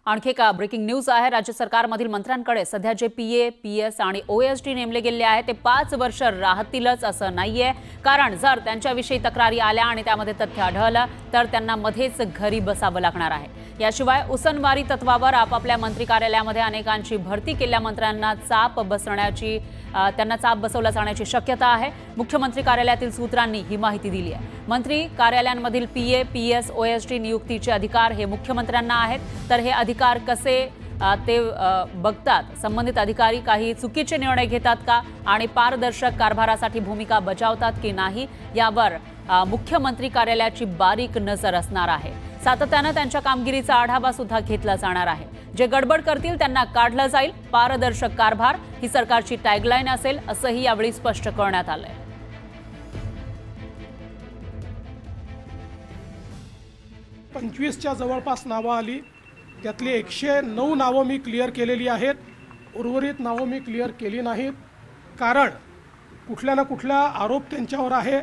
आणखी एक breaking news आहे। राज्य सरकारमधील मंत्र्यांकडे सध्या जे पीए, पीएस आणि ओएसडी नेमले गेले आहेत ते 5 वर्ष राहतीलच असं नाहीये, कारण जर त्यांच्याविषयी तक्रारी आल्या आणि त्यामध्ये तथ्य आढळलं तर त्यांना मध्येच घरी बसावं लागणार आहे। याशिवाय उसनवारी तत्वावर आपापल्या मंत्री कार्यालयामध्ये अनेकांची भरती केलेल्या मंत्र्यांना चाप बसवला जाण्याची शक्यता आहे। मुख्यमंत्री कार्यालयातील सूत्रांनी ही माहिती दिली आहे। मंत्री कार्यालयांमधील पीए, पीएस, ओएसडी नियुक्तीचे अधिकार हे मुख्यमंत्र्यांना आहेत, तर हे अधिकार कसे ते बघतात। संबंधित अधिकारी काही चुकीचे निर्णय घेतात का आणि पारदर्शक कारभारासाठी भूमिका बजावतात की नाही यावर मुख्यमंत्री कार्यालयाची बारीक नजर असणार आहे। सातत्याने त्यांच्या कामगिरीचा आढावा सुद्धा घेतला जाणार आहे। जे गडबड करतील त्यांना काढलं जाईल। पारदर्शक कारभार ही सरकारची टॅगलाईन असेल असंही यावेळी स्पष्ट करण्यात आलंय। 25च्या जवळपास नावं आली, त्यातली 109 नावं मी क्लिअर केलेली आहेत। उर्वरित नावं मी क्लिअर केली नाहीत, कारण कुठल्या ना कुठला आरोप त्यांच्यावर आहे,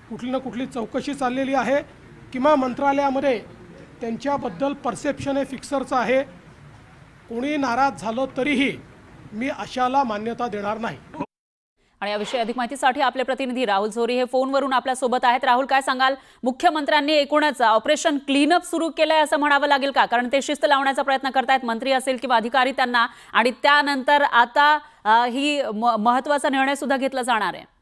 कुठली ना कुठली चौकशी चाललेली आहे किंवा मंत्रालयामध्ये त्यांच्याबद्दल परसेप्शन हे फिक्सरचं आहे। कोणी नाराज झालं तरीही मी अशाला मान्यता देणार नाही। आणि याविषयी अधिक माहितीसाठी आपले प्रतिनिधी राहुल झोरी हे फोनवरून आपल्या सोबत आहेत। राहुल, काय सांगाल? मुख्यमंत्र्यांनी एकूणच ऑपरेशन क्लीनअप सुरू केलंय असं म्हणावं लागेल का? कारण ते शिस्त लावण्याचा प्रयत्न करतायत, मंत्री असेल किंवा अधिकारी त्यांना, आणि त्यानंतर आता ही महत्त्वाचा निर्णय सुद्धा घेतला जाणार आहे।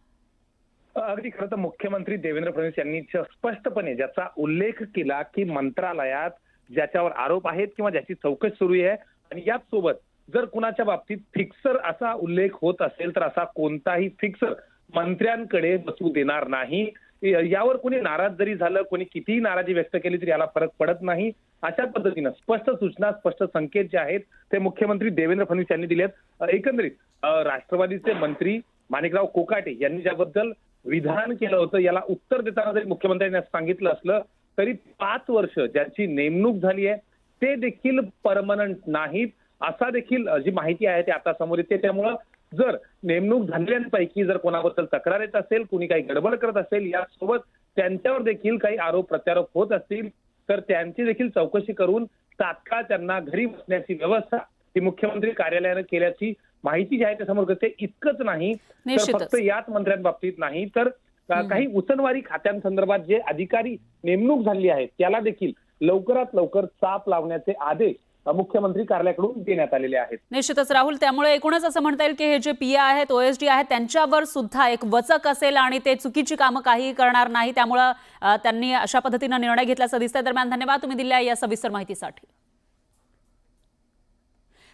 अगदी खरं तर मुख्यमंत्री देवेंद्र फडणवीस यांनी स्पष्टपणे ज्याचा उल्लेख केला की मंत्रालयात ज्याच्यावर आरोप आहेत किंवा ज्याची चौकशी सुरू आहे आणि याच सोबत जर कुणाच्या बाबतीत फिक्सर असा उल्लेख होत असेल तर असा कोणताही फिक्सर मंत्र्यांकडे बसू देणार नाही। यावर कोणी नाराज जरी झालं, कोणी कितीही नाराजी व्यक्त केली तरी याला फरक पडत नाही। अशा पद्धतीनं स्पष्ट सूचना, स्पष्ट संकेत जे आहेत ते मुख्यमंत्री देवेंद्र फडणवीस यांनी दिले आहेत। एकंदरीत राष्ट्रवादीचे मंत्री माणिकराव कोकाटे यांनी ज्याबद्दल विधान केलं होतं याला उत्तर देताना जरी मुख्यमंत्र्यांनी सांगितलं असलं तरी 5 वर्ष ज्यांची नेमणूक झाली आहे ते देखील परमनंट नाहीत, असा देखील जी माहिती आहे ती आता समोर येते। त्यामुळं जर नेमणूक झालेल्यांपैकी जर कोणाबद्दल तक्रार येत असेल, कोणी काही गडबड करत असेल, यासोबत त्यांच्यावर देखील काही आरोप प्रत्यारोप होत असतील तर त्यांची देखील चौकशी करून तात्काळ त्यांना घरी बसण्याची व्यवस्था ही मुख्यमंत्री कार्यालयाने केल्याची माहिती जी आहे ते समोर करते। इतकंच नाही तर फक्त याच मंत्र्यांबाबतीत नाही तर काही उसनवारी खात्यांसंदर्भात जे अधिकारी नेमणूक झाली आहे त्याला देखील लवकरात लवकर चाप लावण्याचे आदेश मुख्यमंत्री कार्यालयाकडून देण्यात आलेले आहेत। निश्चितच राहुल, त्यामुळे एकूणच असं म्हणता येईल की हे जे पीए आहेत, ओएसडी आहेत, त्यांच्यावर सुद्धा एक वचक असेल आणि ते चुकीची कामं काही करणार नाही, त्यामुळे त्यांनी अशा पद्धतीने निर्णय घेतल्याचं दिसतंय। दरम्यान धन्यवाद तुम्ही दिलेल्या या सविस्तर माहितीसाठी।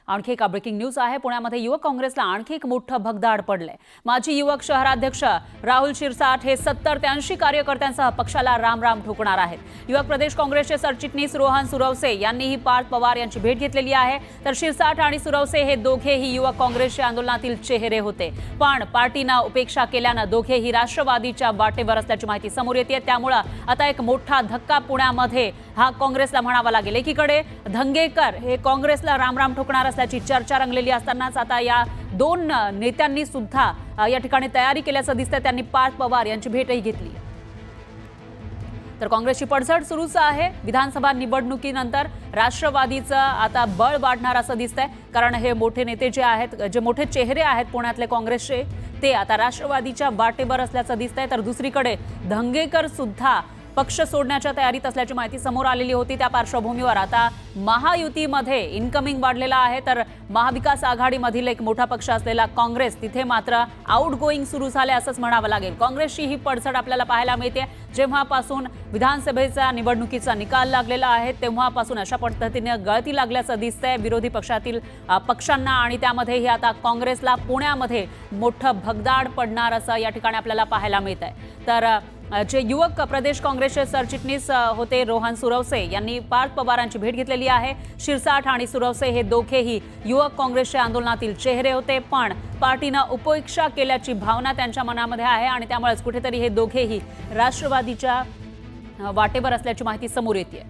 आणखी एक ब्रेकिंग न्यूज आहे। पुण्यामध्ये युवक काँग्रेसला आणखी एक मोठं भगदाड पडलंय। माजी युवक शहराध्यक्ष राहुल शिरसाट हे 70 ते 80 कार्यकर्त्यांसह पक्षाला रामराम ठोकणार आहेत। युवक प्रदेश काँग्रेसचे सरचिटणीस रोहन सुरवसे यांनीही पार्थ पवार यांची भेट घेतलेली आहे, तर शिरसाट आणि सुरवसे हे दोघेही युवक काँग्रेसच्या आंदोलनातील चेहरे होते, पण पार्टीनं उपेक्षा केल्यानं दोघेही राष्ट्रवादीच्या वाटेवर असल्याची माहिती समोर येते। त्यामुळे आता एक मोठा धक्का पुण्यामध्ये हा काँग्रेसला म्हणावा लागेल। एकीकडे धंगेकर हे काँग्रेसला रामराम ठोकणार असल्याची चर्चा रंगलेली असतानाच आता या दोन नेत्यांनी सुद्धा या ठिकाणी तयारी केल्याचं दिसतंय। त्यांनी पार्थ पवार यांची भेटही घेतली, तर काँग्रेसची पडझड सुरूच आहे। विधानसभा निवडणुकीनंतर राष्ट्रवादीचं आता बळ वाढणार असं दिसतंय, कारण हे मोठे नेते जे आहेत, जे मोठे चेहरे आहेत पुण्यातले काँग्रेसचे, ते आता राष्ट्रवादीच्या वाटेवर असल्याचं दिसतंय। तर दुसरीकडे धंगेकर सुद्धा पक्ष सोडण्याच्या तयारीत असल्याची माहिती समोर आलेली होती। त्या पार्श्वभूमीवर आता महायुतीमध्ये इनकमिंग वाढलेला आहे, तर महाविकास आघाडीमधील एक मोठा पक्ष असलेला काँग्रेस तिथे मात्र आउटगोईंग सुरू झाले असंच म्हणावं लागेल। काँग्रेसची ही पडझड आपल्याला पाहायला मिळते जेव्हापासून विधानसभेचा निवडणुकीचा निकाल लागलेला आहे, तेव्हापासून अशा पद्धतीने गळती लागल्याचं दिसतंय विरोधी पक्षातील पक्षांना, आणि त्यामध्येही आता काँग्रेसला पुण्यामध्ये मोठं भगदाड पडणार असं या ठिकाणी आपल्याला पाहायला मिळत आहे। तर जे युवक प्रदेश काँग्रेसचे सरचिटणीस होते रोहन सुरवसे यांनी पार्थ पवारांची भेट घेतलेली आहे। शिरसाट आणि सुरवसे हे दोघेही युवक काँग्रेसच्या आंदोलनातील चेहरे होते, पण पार्टीनं उपेक्षा केल्याची भावना त्यांच्या मनामध्ये आहे आणि त्यामुळेच कुठेतरी हे दोघेही राष्ट्रवादीच्या वाटेवर असल्याची माहिती समोर येते।